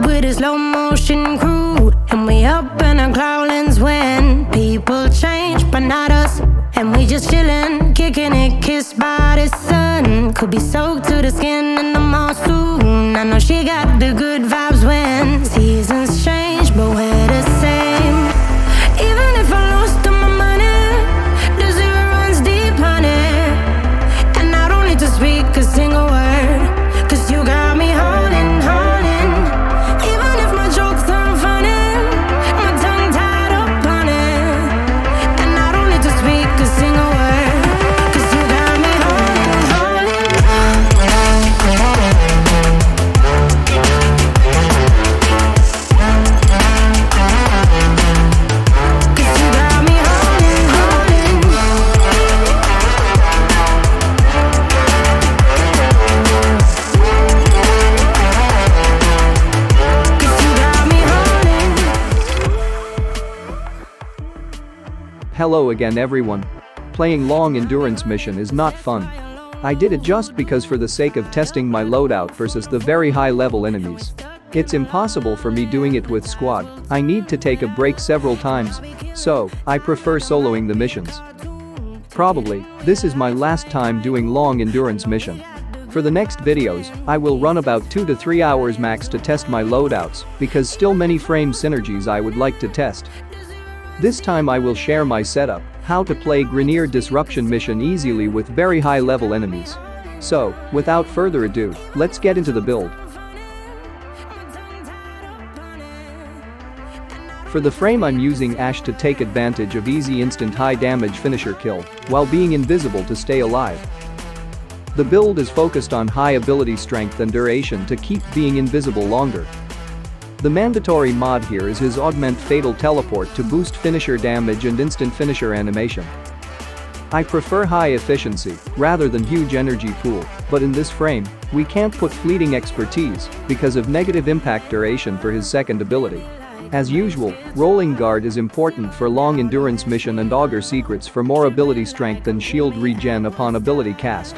with a slow motion crew, and we up in our growlings when people change, but not us. And we just chillin', kicking it, kissed by the sun. Could be soaked to the skin in the mall soon. I know she got the good vibes when seasons change, but we're the same. Even if I lost all my money, the zero runs deep, honey. And I don't need to speak a single word, 'cause you got me holding, holding. Even if my jokes aren't funny, my tongue tied up on it. And I don't need to speak a single word, 'cause you got me holding, holding. 'Cause you got me holding, holding. 'Cause you got me holding. Hello again everyone. Playing long endurance mission is not fun. I did it just because for the sake of testing my loadout versus the very high level enemies. It's impossible for me doing it with squad. I need to take a break several times. So, I prefer soloing the missions. Probably, this is my last time doing long endurance mission. For the next videos, I will run about 2 to 3 hours max to test my loadouts because still many frame synergies I would like to test. This time I will share my setup, how to play Grineer Disruption mission easily with very high level enemies. So, without further ado, let's get into the build. For the frame I'm using Ash to take advantage of easy instant high damage finisher kill while being invisible to stay alive. The build is focused on high ability strength and duration to keep being invisible longer. The mandatory mod here is his augment fatal teleport to boost finisher damage and instant finisher animation. I prefer high efficiency rather than huge energy pool, but in this frame, we can't put fleeting expertise because of negative impact duration for his second ability. As usual, rolling guard is important for long endurance mission and augur secrets for more ability strength and shield regen upon ability cast.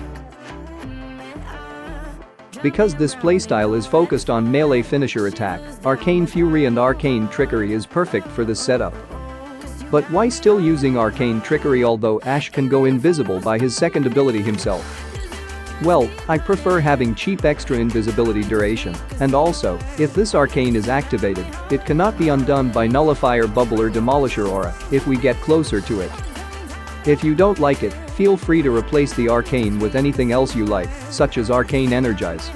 Because this playstyle is focused on melee finisher attack, Arcane Fury and Arcane Trickery is perfect for this setup. But why still using Arcane Trickery although Ash can go invisible by his second ability himself? Well, I prefer having cheap extra invisibility duration, and also, if this Arcane is activated, it cannot be undone by Nullifier Bubble or Demolisher Aura if we get closer to it. If you don't like it, feel free to replace the Arcane with anything else you like, such as Arcane Energize.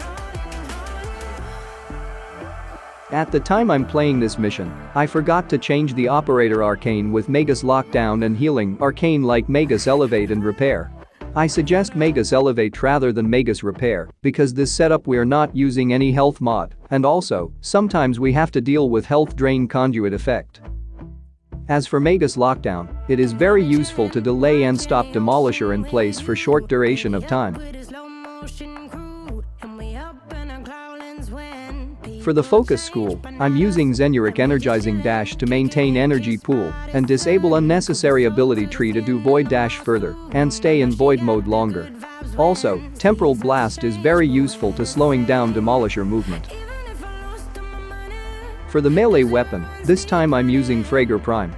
At the time I'm playing this mission, I forgot to change the operator Arcane with Magus Lockdown and Healing Arcane like Magus Elevate and Repair. I suggest Magus Elevate rather than Magus Repair because this setup we're not using any health mod, and also, sometimes we have to deal with health drain conduit effect. As for Magus Lockdown, it is very useful to delay and stop Demolisher in place for short duration of time. For the focus school, I'm using Zenuric Energizing Dash to maintain energy pool and disable unnecessary ability tree to do Void Dash further and stay in Void mode longer. Also, Temporal Blast is very useful to slowing down Demolisher movement. For the melee weapon, this time I'm using Fragor Prime.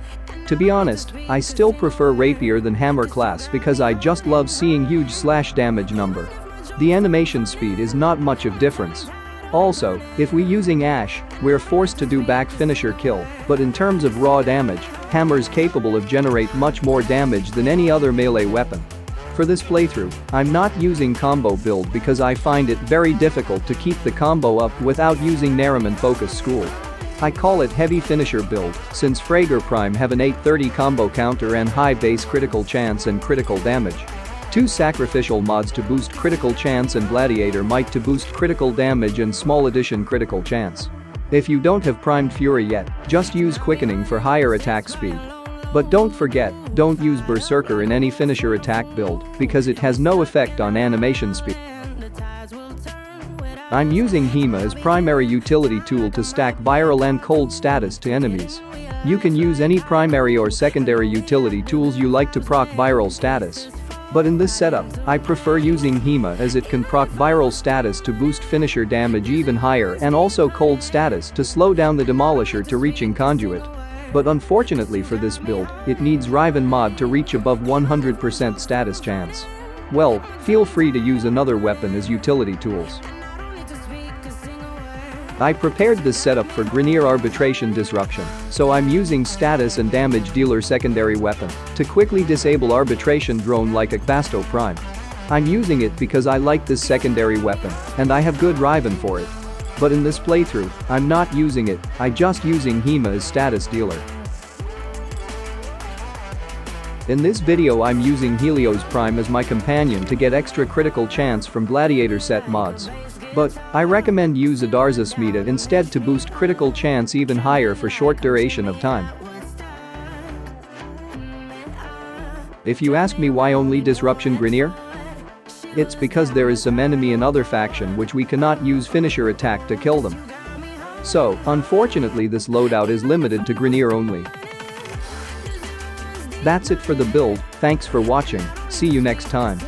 To be honest, I still prefer Rapier than Hammer class because I just love seeing huge slash damage number. The animation speed is not much of difference. Also, if we using Ash, we're forced to do back finisher kill, but in terms of raw damage, Hammer's capable of generate much more damage than any other melee weapon. For this playthrough, I'm not using combo build because I find it very difficult to keep the combo up without using Nariman Focus School. I call it heavy finisher build since Fragor Prime have an 830 combo counter and high base critical chance and critical damage. 2 sacrificial mods to boost critical chance and Gladiator Might to boost critical damage and small addition critical chance. If you don't have primed Fury yet, just use Quickening for higher attack speed. But don't forget, don't use Berserker in any finisher attack build because it has no effect on animation speed. I'm using Hema as primary utility tool to stack viral and cold status to enemies. You can use any primary or secondary utility tools you like to proc viral status. But in this setup, I prefer using Hema as it can proc viral status to boost finisher damage even higher and also cold status to slow down the Demolisher to reaching Conduit. But unfortunately for this build, it needs Riven mod to reach above 100% status chance. Well, feel free to use another weapon as utility tools. I prepared this setup for Grineer Arbitration Disruption, so I'm using status and damage dealer secondary weapon to quickly disable arbitration drone like Akbasto Prime. I'm using it because I like this secondary weapon and I have good Riven for it. But in this playthrough, I'm not using it, I just using Hema as status dealer. In this video I'm using Helios Prime as my companion to get extra critical chance from Gladiator set mods. But I recommend use Adarza Smita instead to boost critical chance even higher for short duration of time. If you ask me why only Disruption Grineer? It's because there is some enemy in other faction which we cannot use finisher attack to kill them. So, unfortunately this loadout is limited to Grineer only. That's it for the build, thanks for watching, see you next time.